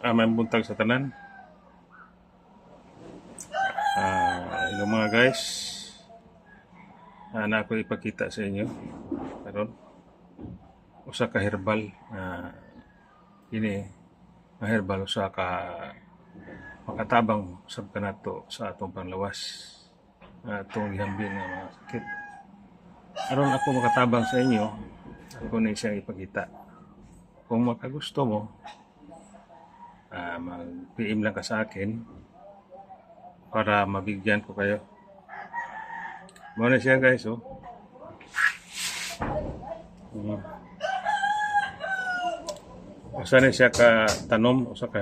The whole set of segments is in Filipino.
May buntag sa tanan. Hello mga guys. Na ako ipakita sa inyo. Karon usa ka herbal. Ini nga herbal usa ka makatabang sab kanato sa atong panglawas. Atong gihambing nga mga sakit. Aron ako makatabang sa inyo, ako na siyang ipakita. Kung makagusto mo, mag-PM lang ka sa akin para mabigyan ko kayo. Muna siya guys, oh. Usa na siya ka tanom, usa ka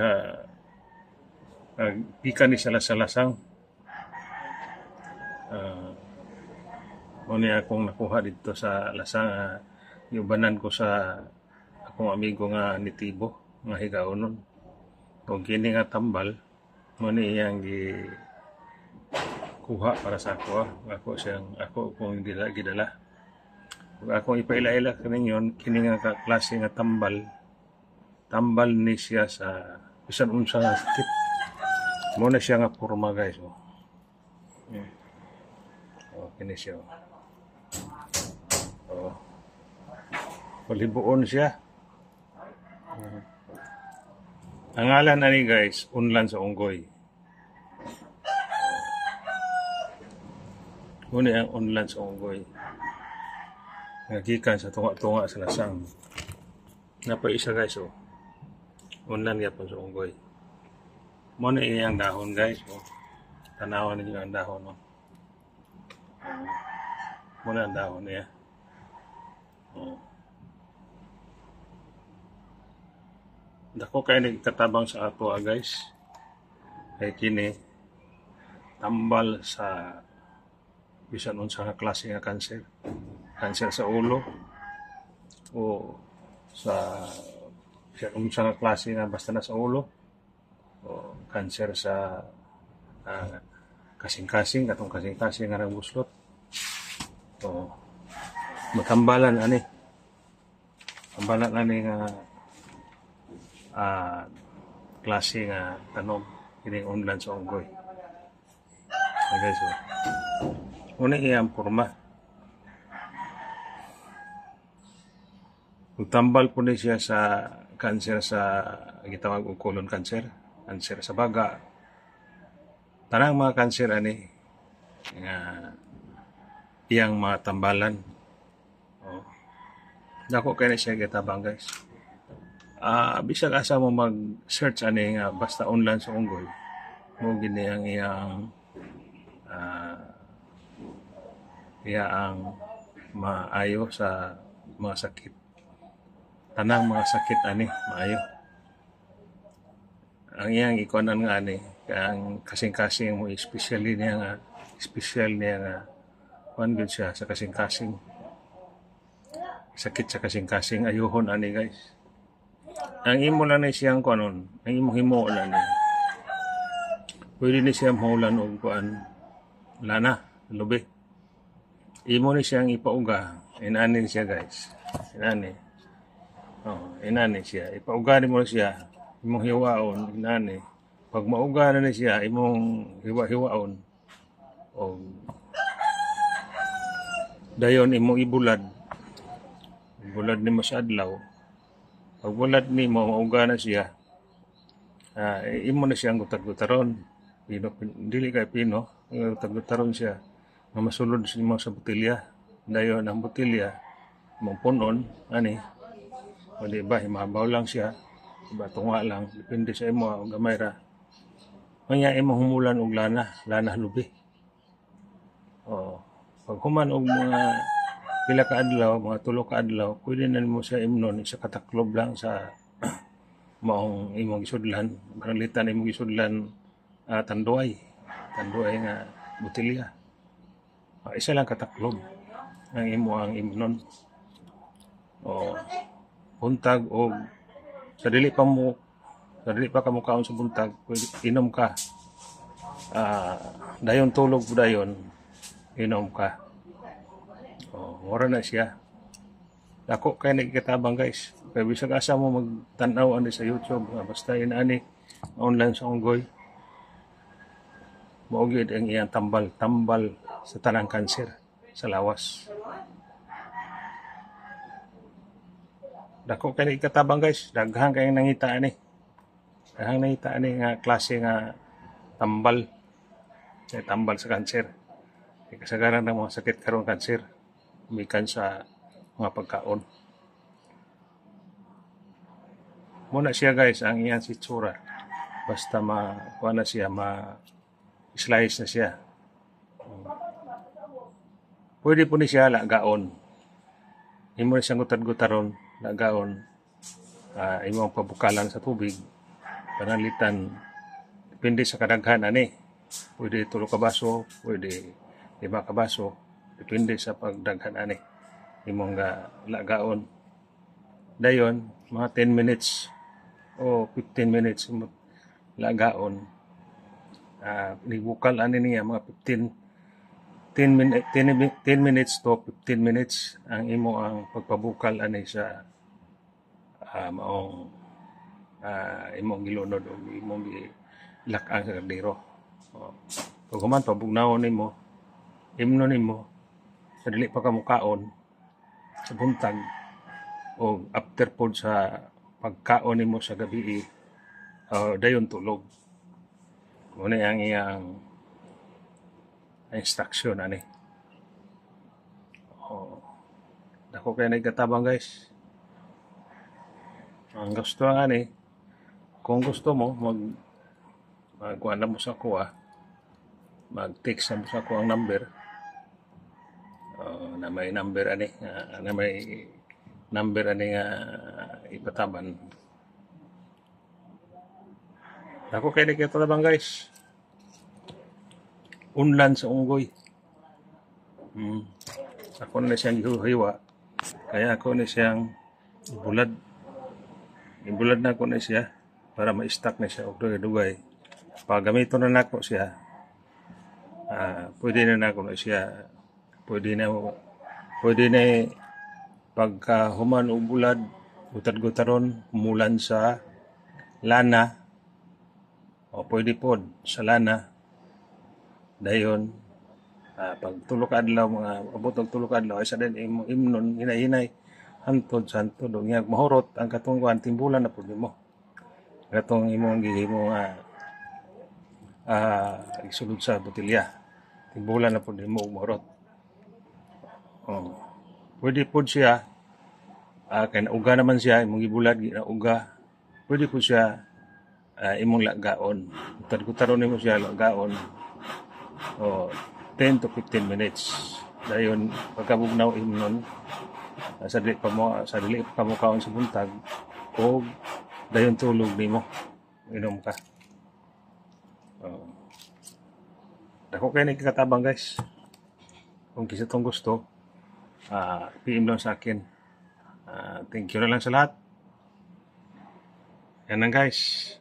pika ni sa lasang. Muna akong nakuha dito sa lasang, iubanan ko sa akong amigo nga nitibo, nga higaonon. Kung kini nga tambal, muna iyang kuha para sa ako. Ako kung gidala. Kung akong ipaila-ila kaninyon, kini nga klase nga tambal ni siya sa bisan unsa nga sakit. Muna siya nga porma guys. Kini siya. Palibuon siya. Ang ngalan ani guys, unlan sa unggoy. Muna ang unlan sa unggoy. Nagikan sa tunga-tunga sa lasang. Napay isa guys, oh. Unlan yapon sa unggoy. Muna iyang dahon guys, oh. Tanawan ninyo ang dahon, oh. Muna ang dahon niya. Dako kayo nagkatabang sa ato guys. Kay kini tambal sa bisan unsa nga klase nga kanser. Kanser sa ulo o sa bisan unsa nga klase nga basta na sa ulo o kanser sa kasing-kasing katong kasing-kasing nga buslot. O matambalan ani. Tambalan ani nga klase nga tanom kining unlan sa unggoy. Guys, una iyang porma. Tambal po ni siya sa kanser sa gitawag og colon cancer, kanser sa baga. Tanang mga kanser ani nga iyang mga tambalan. Dako kay na siya gitabang guys. Bisag asa mo mag-search ani nga basta unlan sa unggoy. Mo gini ang iyang maayo sa mga sakit. Tanang mga sakit ani maayo. Ang iyang ikonan nga ani ang kasing-kasing mo special niya nga kuan gud siya sa kasing-kasing. Sakit sa kasing-kasing ayohon ani guys. Ang imo lang na siyang kuanon, ang imong himo lang ni. Pwede ni siyang mahulan og kuan lana, lubi. Imo ni siyang ipauga, inani siya guys. Inani. Inani siya. Ipauga mo siya, imong hiwaon, inani. Pag mauga na siya, imong hiwa-hiwaon. O dayon imong ibulad. Ibulad nimo sa adlaw. Pag bulad ni mo, mauga na siya, imo na siyang gutag-gutaron. Dili kay pino, gutag-gutaron siya. Masulod mo sa butilya. Dayon ang butilya, mong punon, ani. O diba, himabaw lang siya. Diba, tunga lang. Depende sa imo, gamay ra. Kanya imo humulan og lana lubi. Pag human og mga pila ka adlaw, mga 3 ka adlaw, pwede na mo sa imnon, isa kataklob lang sa maong imong isudlan. Baralitan imong isudlan tanduay nga butilya. Isa lang kataklob ang ang imnon. Buntag o sa dili pa kamo kaon sa buntag, pwede inom ka. Dayon tulog dayon, inom ka. Mura na siya. Dako kay nagkatabang guys. Kaya bisag asa mo magtanaw ani sa YouTube, basta inaani online sa unggoy. Mao gyud ang iyang tambal sa tanang kanser sa lawas. Dako kay nagkatabang guys, daghang kay nangita ani. Daghang nangita ani nga klase nga tambal. Tambal sa kanser. Kasagaran ng mga sakit karon kanser umikan sa mga pagkaon. Muna siya guys ang iyang sitsura. Basta kuha na siya, slice na siya. Pwede po ni siya lagaon. Imo na siyang gutad-gutaron, lagaon. Imo ang pabukalan sa tubig. Panalitan. Depende sa kadaghan ani. Pwede 3 ka baso, pwede 5 ka baso. Depende sa pagdaghan ani. Imong lagaon. Dayon, mga 10 minutes o 15 minutes lagaon. Nibukal ani niya mga 10 minutes to 15 minutes ang imo ang pagpabukal ani sa maong imong gilunod o imong gilak-ang sa kardero. Pag human pabugnawon nimo, imno nimo sa dili pa ka mukaon sa buntag o after pod sa pagkaon nimo sa gabi dayon tulog. Muna ang iyang instruction ani. Dako kay nagkatabang guys. Ang gusto nga ani, kung gusto mo magkuha na mo sa kuha, mag-text na mo sa kuha ang number. Na may number ani, nga ipataban. Ako kay nagkatabang guys. Unlan sa unggoy. Ako na siyang hiwa. Kaya ako na siyang ibulad. Ibulad na ako na siya para ma-stack na siya o dugay-dugay. Pag gamito na nako siya, pwede na ako na siya. Pwede na pagka human o bulad, gutad-gutaron, mulan sa lana, o pwede pod sa lana. Dayon, pag tulok adlaw, mga abot og tulok adlaw, ay sa din imnon, hinay-hinay, hantod, santod, o ngayag mahurot, ang katungkuan, timbulan na po mo. Katong imong gihimo isulod sa botilya. Timbulan na po mo mahurot. Pwede po siya, kaya nauga naman siya, imong gibulad, nauga, pwede po siya imong lagaon. Gutad-gutaron mo siya, lagaon. 10 to 15 minutes. Dayon pagkabugnaw imnon sa dili pa mo kaon sa buntag o dayon tulog nimo inom ka. Dako kay nagkatabang guys. Kung kisa tong gusto, PM lang sa akin. Thank you na lang sa lahat. Yan lang guys.